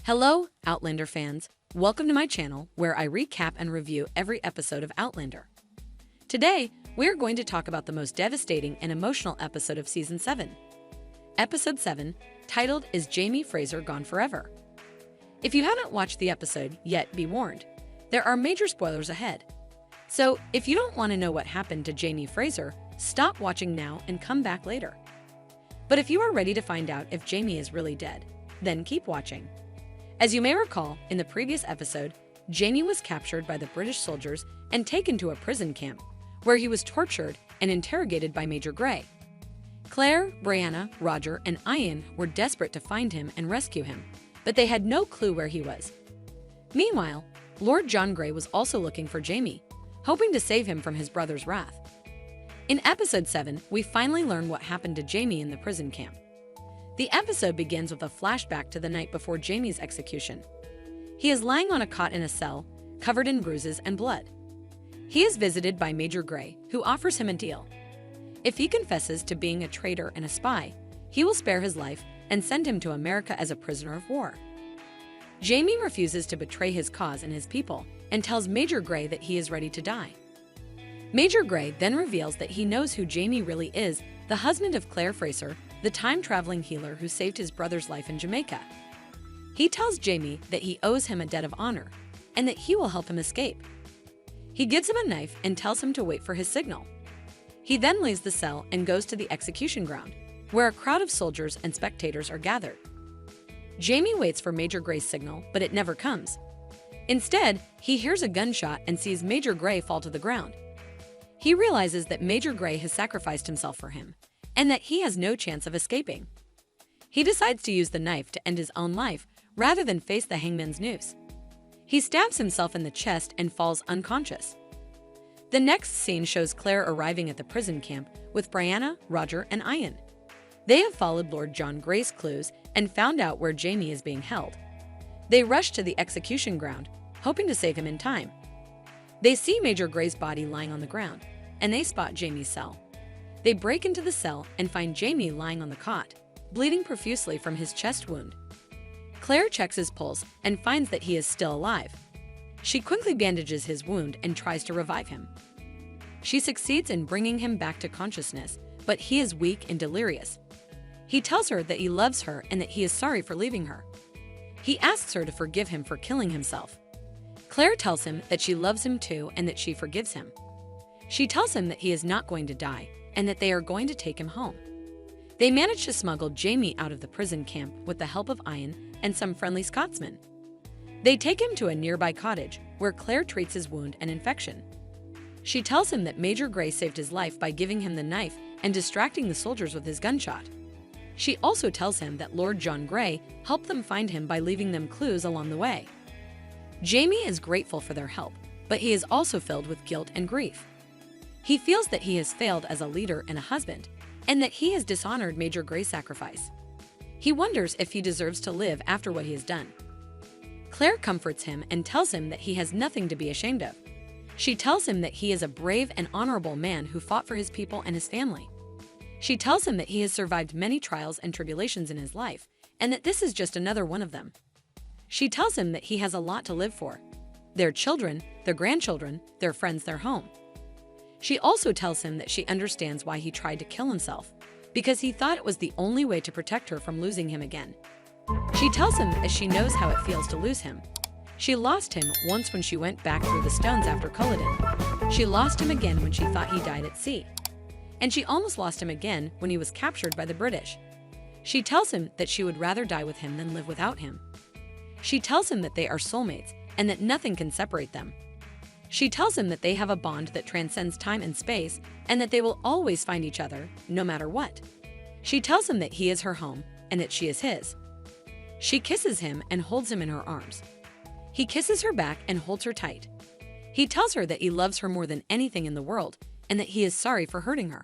Hello, Outlander fans. Welcome to my channel where I recap and review every episode of Outlander. Today, we're going to talk about the most devastating and emotional episode of Season 7. Episode 7, titled Is Jamie Fraser Gone Forever? If you haven't watched the episode yet, be warned. There are major spoilers ahead. So, if you don't want to know what happened to Jamie Fraser, stop watching now and come back later. But if you are ready to find out if Jamie is really dead, then keep watching. As you may recall, in the previous episode, Jamie was captured by the British soldiers and taken to a prison camp, where he was tortured and interrogated by Major Grey. Claire, Brianna, Roger, and Ian were desperate to find him and rescue him, but they had no clue where he was. Meanwhile, Lord John Grey was also looking for Jamie, hoping to save him from his brother's wrath. In Episode 7, we finally learn what happened to Jamie in the prison camp. The episode begins with a flashback to the night before Jamie's execution. He is lying on a cot in a cell, covered in bruises and blood. He is visited by Major Grey, who offers him a deal. If he confesses to being a traitor and a spy, he will spare his life and send him to America as a prisoner of war. Jamie refuses to betray his cause and his people and tells Major Grey that he is ready to die. Major Grey then reveals that he knows who Jamie really is, the husband of Claire Fraser, the time-traveling healer who saved his brother's life in Jamaica. He tells Jamie that he owes him a debt of honor and that he will help him escape. He gives him a knife and tells him to wait for his signal. He then leaves the cell and goes to the execution ground, where a crowd of soldiers and spectators are gathered. Jamie waits for Major Grey's signal, but it never comes. Instead, he hears a gunshot and sees Major Grey fall to the ground. He realizes that Major Grey has sacrificed himself for him, and that he has no chance of escaping. He decides to use the knife to end his own life rather than face the hangman's noose. He stabs himself in the chest and falls unconscious. The next scene shows Claire arriving at the prison camp with Brianna, Roger, and Ian. They have followed Lord John Grey's clues and found out where Jamie is being held. They rush to the execution ground, hoping to save him in time. They see Major Grey's body lying on the ground, and they spot Jamie's cell. They break into the cell and find Jamie lying on the cot, bleeding profusely from his chest wound. Claire checks his pulse and finds that he is still alive. She quickly bandages his wound and tries to revive him. She succeeds in bringing him back to consciousness, but he is weak and delirious. He tells her that he loves her and that he is sorry for leaving her. He asks her to forgive him for killing himself. Claire tells him that she loves him too and that she forgives him. She tells him that he is not going to die and that they are going to take him home. They manage to smuggle Jamie out of the prison camp with the help of Ian and some friendly Scotsmen. They take him to a nearby cottage where Claire treats his wound and infection. She tells him that Major Grey saved his life by giving him the knife and distracting the soldiers with his gunshot. She also tells him that Lord John Grey helped them find him by leaving them clues along the way. Jamie is grateful for their help, but he is also filled with guilt and grief. He feels that he has failed as a leader and a husband, and that he has dishonored Major Grey's sacrifice. He wonders if he deserves to live after what he has done. Claire comforts him and tells him that he has nothing to be ashamed of. She tells him that he is a brave and honorable man who fought for his people and his family. She tells him that he has survived many trials and tribulations in his life, and that this is just another one of them. She tells him that he has a lot to live for: their children, their grandchildren, their friends, their home. She also tells him that she understands why he tried to kill himself, because he thought it was the only way to protect her from losing him again. She tells him that she knows how it feels to lose him. She lost him once when she went back through the stones after Culloden. She lost him again when she thought he died at sea. And she almost lost him again when he was captured by the British. She tells him that she would rather die with him than live without him. She tells him that they are soulmates and that nothing can separate them. She tells him that they have a bond that transcends time and space and that they will always find each other, no matter what. She tells him that he is her home and that she is his. She kisses him and holds him in her arms. He kisses her back and holds her tight. He tells her that he loves her more than anything in the world and that he is sorry for hurting her.